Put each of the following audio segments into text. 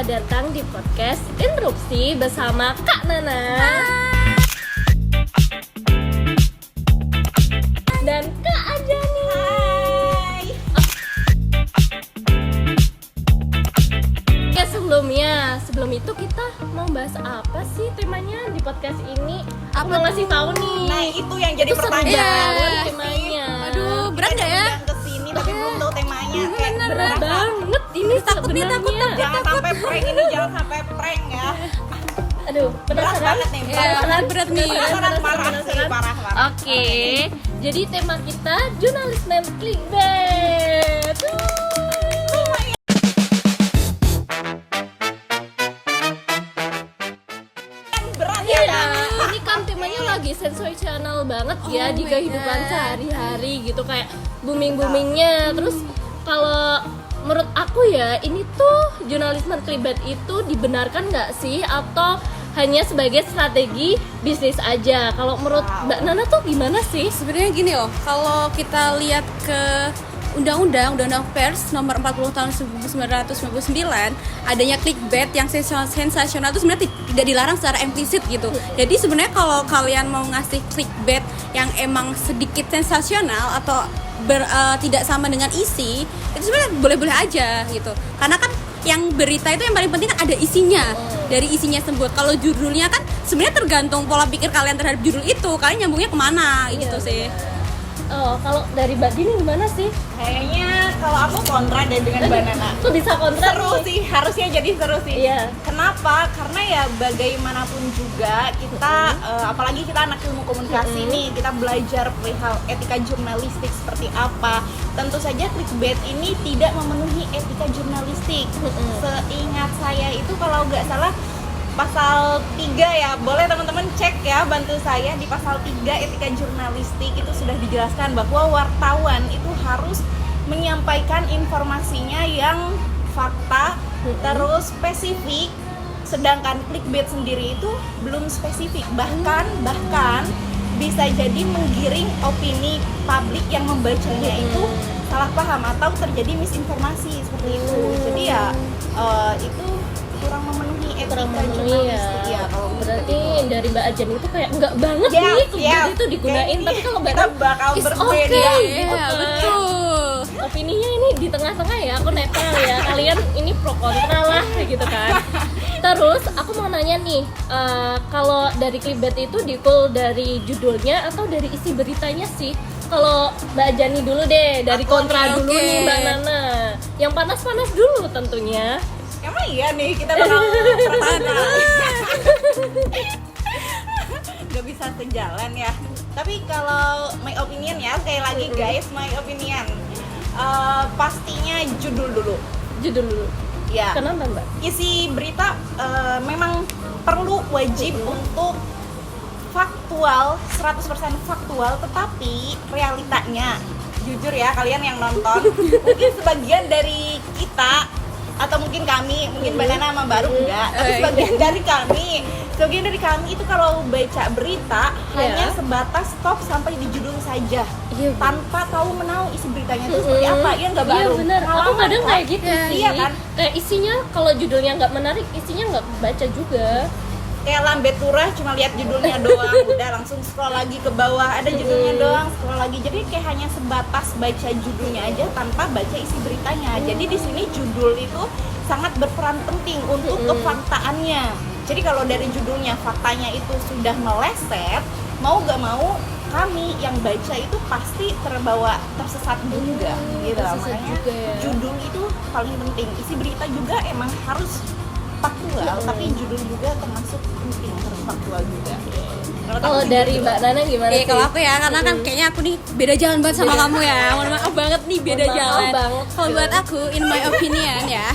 datang di podcast Interupsi bersama Kak Nana dan Kak Ajani. Hai. Ya sebelum itu kita mau bahas apa sih temanya di podcast ini? Aku mau ngasih tahu nih. Nah itu yang jadi Itu pertanyaan seru temanya. Aduh, berat gak ya? Kita kesini tapi belum tahu temanya. Kayak Berat banget ini sebenarnya. Jangan sampai prank ini, jangan sampai prank ya. Aduh, Berat banget nih. Berat nih. Penasaran parah sih, parah. Oke, jadi tema kita jurnalisme clickbait. Berat Iya, ya. ini kan temanya lagi sensasional banget ya di my kehidupan God. sehari-hari gitu, kayak booming-boomingnya. Terus kalau menurut aku ya, ini tuh jurnalisme clickbait itu dibenarkan nggak sih atau hanya sebagai strategi bisnis aja? Kalau menurut Mbak Nana tuh gimana sih? Sebenarnya gini loh, kalau kita lihat ke Undang-Undang Pers nomor 40 tahun 1999, adanya clickbait yang sensasional itu sebenarnya tidak dilarang secara implisit gitu. Jadi sebenarnya kalau kalian mau ngasih clickbait yang emang sedikit sensasional atau tidak sama dengan isi, itu sebenarnya boleh-boleh aja gitu. Karena kan yang berita itu yang paling penting kan ada isinya. Dari isinya tersebut. Kalau judulnya kan sebenarnya tergantung pola pikir kalian terhadap judul itu. Kalian nyambungnya kemana gitu sih. Oh, kalau dari Mbak Dini gimana sih? Kayaknya kalau aku kontra deh dengan banana. Tuh bisa kontra Seru nih. sih, harusnya jadi seru sih. Iya. Kenapa? Karena ya bagaimanapun juga kita, apalagi kita anak ilmu komunikasi nih, kita belajar perihal etika jurnalistik seperti apa. Tentu saja clickbait ini tidak memenuhi etika jurnalistik. Seingat saya itu kalau nggak salah pasal 3 ya, boleh teman-teman cek ya, bantu saya di pasal 3 etika jurnalistik itu sudah dijelaskan bahwa wartawan itu harus menyampaikan informasinya yang fakta terus spesifik, sedangkan clickbait sendiri itu belum spesifik, bahkan bisa jadi menggiring opini publik yang membacanya itu salah paham atau terjadi misinformasi seperti itu. Jadi ya itu kurang memenuhi etika jurnalistik ya kalau berarti dari Mbak Ajan itu kayak enggak banget Ya, nih clickbait ya. itu digunain, tapi kalau Mbak kita Nana bakal is berbeda. okay. Iya, betul. Opininya ini di tengah-tengah ya, aku netral ya. Kalian ini pro kontra lah gitu kan. Terus aku mau nanya nih, kalau dari clickbait itu dikul dari judulnya atau dari isi beritanya sih? Kalau Mbak Jani dulu deh, dari Aku kontra nih, dulu oke. nih Mbak Nana. Yang panas-panas dulu tentunya. Emang iya nih kita bakal pertama nggak bisa sejalan ya. Tapi kalau my opinion ya, sekali lagi guys, my opinion pastinya judul dulu. Judul dulu. Ya. Kenapa Mbak? Isi berita memang perlu wajib untuk faktual, 100% faktual, tetapi realitanya jujur ya kalian yang nonton, mungkin sebagian dari kita atau mungkin kami, mungkin Banana sama Baru enggak, tapi sebagian dari kami itu kalau baca berita hanya sebatas stop sampai di judul saja, tanpa tahu menahu isi beritanya itu seperti apa. Iya nggak Baru? Iya benar. Aku Pengalaman, kadang kan? kayak gitu sih. Iya kan? Kayak isinya kalau judulnya nggak menarik, isinya nggak baca juga. Kayak lambe turah cuma lihat judulnya doang, udah langsung scroll lagi ke bawah, ada judulnya doang, scroll lagi. Jadi kayak hanya sebatas baca judulnya aja tanpa baca isi beritanya. Jadi di sini judul itu sangat berperan penting untuk kefaktaannya. Jadi kalau dari judulnya faktanya itu sudah meleset, mau gak mau kami yang baca itu pasti terbawa tersesat juga gitu. Tersesat Makanya juga ya. judul itu paling penting. Isi berita juga emang harus faktual, tapi judul juga termasuk penting, harus faktual juga. Kalau dari Mbak Nana gimana sih? Kalau aku ya, karena kan kayaknya aku nih beda jalan banget sama kamu ya. Mohon maaf banget nih beda Mohon maaf jalan. banget. Kalau buat aku, in my opinion ya,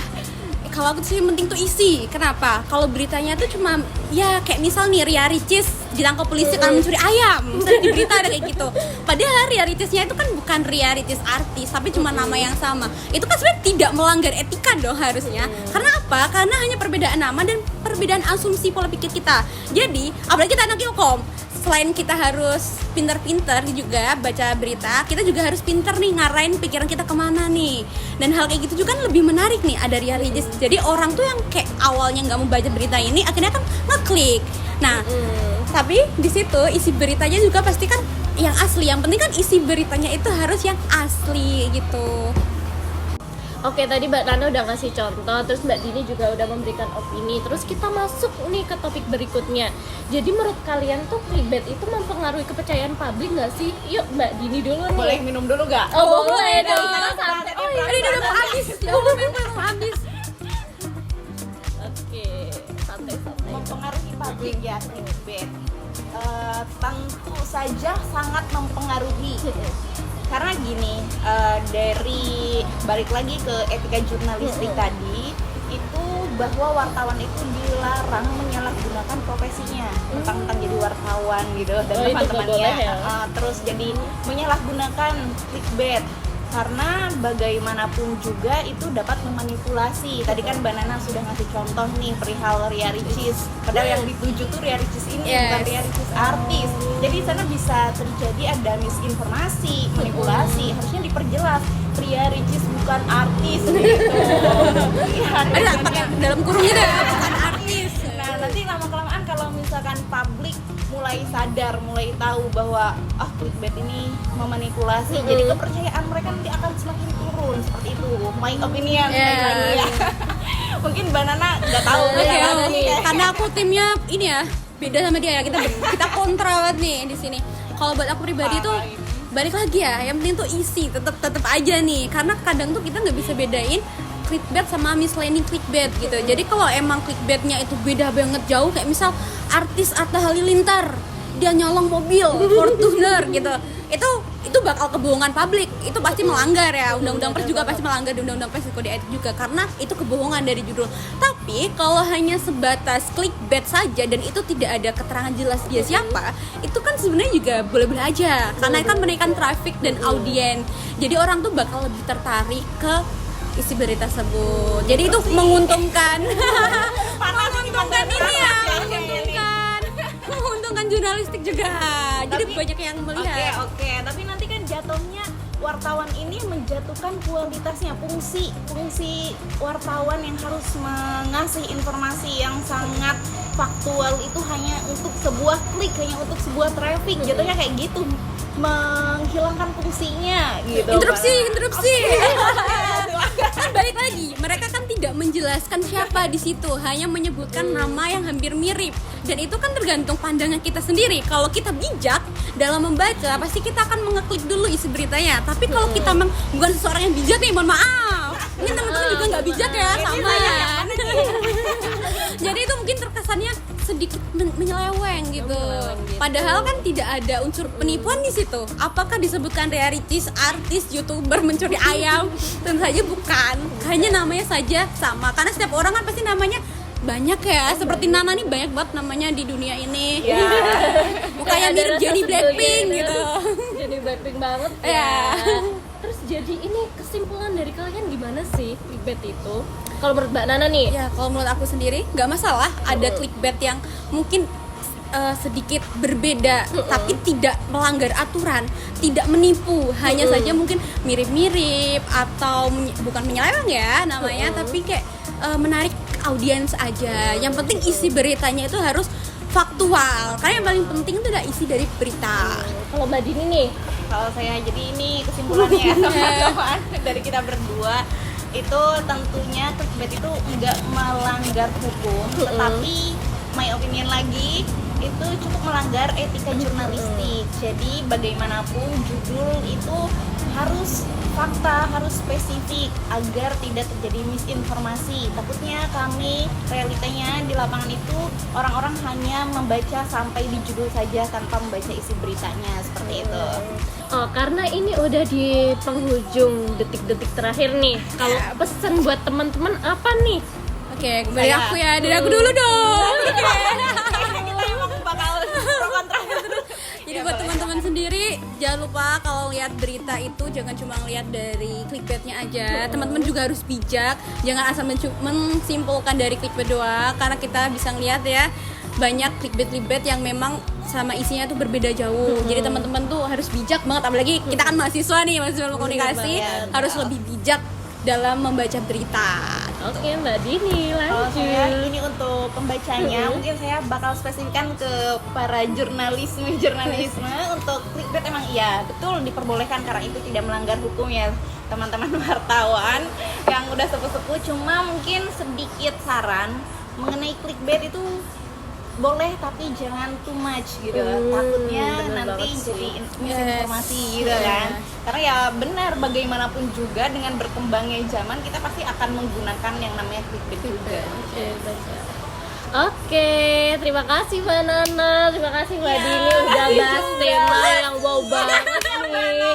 kalau aku sih penting tuh isi. Kenapa? Kalau beritanya tuh cuma ya kayak misal nih Ria Ricis ditangkap polisi karena mencuri ayam. Misalnya di berita ada kayak gitu. Padahal Ria Ricisnya itu kan bukan Ria Ricis artis, tapi cuma nama yang sama. Itu kan sebenarnya tidak melanggar etika dong harusnya. Karena apa? Karena hanya perbedaan nama dan perbedaan asumsi pola pikir kita. Jadi, apalagi kita anak ilkom, selain kita harus pinter-pinter juga baca berita, kita juga harus pinter nih ngarahin pikiran kita kemana nih. Dan hal kayak gitu juga kan lebih menarik nih, ada realities. Jadi orang tuh yang kayak awalnya nggak mau baca berita ini, akhirnya kan ngeklik. Nah, tapi di situ isi beritanya juga pasti kan yang asli. Yang penting kan isi beritanya itu harus yang asli gitu. Oke, tadi Mbak Nana udah ngasih contoh, terus Mbak Dini juga udah memberikan opini. Terus kita masuk nih ke topik berikutnya. Jadi menurut kalian tuh clickbait itu mempengaruhi kepercayaan publik nggak sih? Yuk Mbak Dini dulu nih. Boleh minum dulu gak? Oh, boleh Dari dong. sana Santai. sampai Oh, iya, Ini udah mau habis. Ya Allah, belum habis. Oke, santai-santai. Mempengaruhi publik ya clickbait. Tentu saja sangat mempengaruhi. Karena gini, dari balik lagi ke etika jurnalistik tadi, itu bahwa wartawan itu dilarang menyalahgunakan profesinya, tentang jadi wartawan gitu dan Oh, itu nggak teman-temannya, boleh ya? terus jadi menyalahgunakan clickbait. Karena bagaimanapun juga itu dapat memanipulasi. Tadi kan Mbak Nana sudah ngasih contoh nih perihal Ria Ricis. Padahal yang dituju tuh Ria Ricis ini, bukan Ria Ricis artis. Jadi di sana bisa terjadi ada misinformasi, manipulasi. Harusnya diperjelas Ria Ricis bukan artis gitu. Iya, Ada pakai dalam kurungnya deh, bukan artis. Nah, nanti lama-kelamaan kalau misalkan publik mulai sadar, mulai tahu bahwa clickbait ini memanipulasi, jadi kepercayaan mereka nanti akan semakin turun seperti itu. My opinion lagi ya. Mungkin Mbak Nana nggak tahu. Oke, ya. karena aku timnya ini ya beda sama dia ya, kita kontra banget nih di sini. Kalau buat aku pribadi tuh balik lagi ya, yang penting tuh isi tetap aja nih, karena kadang tuh kita nggak bisa bedain clickbait sama misleading clickbait gitu. Jadi kalau emang clickbaitnya itu beda banget jauh, kayak misal artis Atta Halilintar dia nyolong mobil Fortuner gitu, itu bakal kebohongan publik, itu pasti melanggar ya undang-undang pers juga pasti melanggar di undang-undang pers kode etik juga, karena itu kebohongan dari judul. Tapi kalau hanya sebatas clickbait saja dan itu tidak ada keterangan jelas dia siapa, itu kan sebenarnya juga boleh-boleh aja, karena kan menaikkan traffic dan audiens, jadi orang tuh bakal lebih tertarik ke isi berita tersebut. Jadi itu menguntungkan menguntungkan ini ya, menguntungkan jurnalistik juga. Jadi banyak yang melihat. Oke, tapi nanti kan jatuhnya wartawan ini menjatuhkan kualitasnya, fungsi wartawan yang harus mengasih informasi yang sangat faktual itu hanya untuk sebuah klik, hanya untuk sebuah traffic, jatuhnya kayak gitu, menghilangkan fungsinya gitu. Interupsi. Kan balik lagi, mereka kan tidak menjelaskan siapa di situ, hanya menyebutkan nama yang hampir mirip. Dan itu kan tergantung pandangan kita sendiri. Kalau kita bijak dalam membaca, pasti kita akan mengeklik dulu isi beritanya. Tapi kalau kita memang bukan seseorang yang bijak nih, mohon maaf. Ini teman-teman juga nggak bijak ya, sama kan. Jadi itu mungkin terkesannya sedikit menyeleweng gitu. Padahal kan tidak ada unsur penipuan di situ. Apakah disebutkan Ria Ricis, artis, YouTuber mencuri ayam? Tentu saja bukan. Hanya namanya saja sama. Karena setiap orang kan pasti namanya banyak ya. Seperti Nana nih banyak banget namanya di dunia ini. Ya. Mukanya mirip Jennie Blackpink gitu. Jadi Blackpink banget Ya. Terus jadi ini kesimpulan dari kalian gimana sih clickbait itu? Kalau menurut Mbak Nana nih? Ya kalau menurut aku sendiri nggak masalah ada clickbait yang mungkin sedikit berbeda tapi tidak melanggar aturan, tidak menipu, hanya saja mungkin mirip-mirip atau bukan menyeleweng ya namanya, tapi kayak menarik audiens aja. Yang penting isi beritanya itu harus faktual, karena yang paling penting itu adalah isi dari berita. Kalau Mbak Dini nih? Kalau saya, jadi ini kesimpulannya teman-teman dari kita berdua, itu tentunya clickbait itu nggak melanggar hukum, tetapi my opinion lagi itu cukup melanggar etika jurnalistik. Jadi bagaimanapun judul itu harus fakta, harus spesifik agar tidak terjadi misinformasi. Takutnya kami realitanya di lapangan itu orang-orang hanya membaca sampai di judul saja tanpa membaca isi beritanya, seperti itu. Oh, karena ini udah di penghujung detik-detik terakhir nih. Kalau pesan buat teman-teman apa nih? Oke, dari aku ya, dari aku dulu dong. Kita emang bakal pro kontra terus. Jadi buat teman-teman sendiri jangan lupa kalau lihat berita itu jangan cuma lihat dari clickbaitnya aja. Teman-teman juga harus bijak, jangan asal mensimpulkan dari clickbait doang, karena kita bisa ngeliat ya banyak clickbait yang memang sama isinya tuh berbeda jauh. Jadi teman-teman tuh harus bijak banget, apalagi kita kan mahasiswa nih, mahasiswa ilmu komunikasi, harus lebih bijak dalam membaca berita. Oke Mbak Dini, Kalau lanjut. saya ini untuk pembacanya, mungkin saya bakal spesifikkan ke para jurnalisme untuk clickbait. Emang iya betul diperbolehkan karena itu tidak melanggar hukum ya teman-teman wartawan yang udah sepuh-sepuh. Cuma mungkin sedikit saran mengenai clickbait itu boleh tapi jangan too much gitu. Takutnya bener nanti banget sih. jadi misinformasi gitu kan. Karena ya benar, bagaimanapun juga dengan berkembangnya zaman kita pasti akan menggunakan yang namanya clickbait juga. Oke, baca. Oke, terima kasih Mbak Nana, terima kasih Mbak Dini udah bahas tema yang wow banget nih.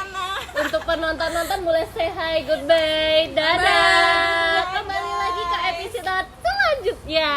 Untuk penonton-nonton boleh say hi, goodbye, dadah. Kembali lagi ke episode selanjutnya.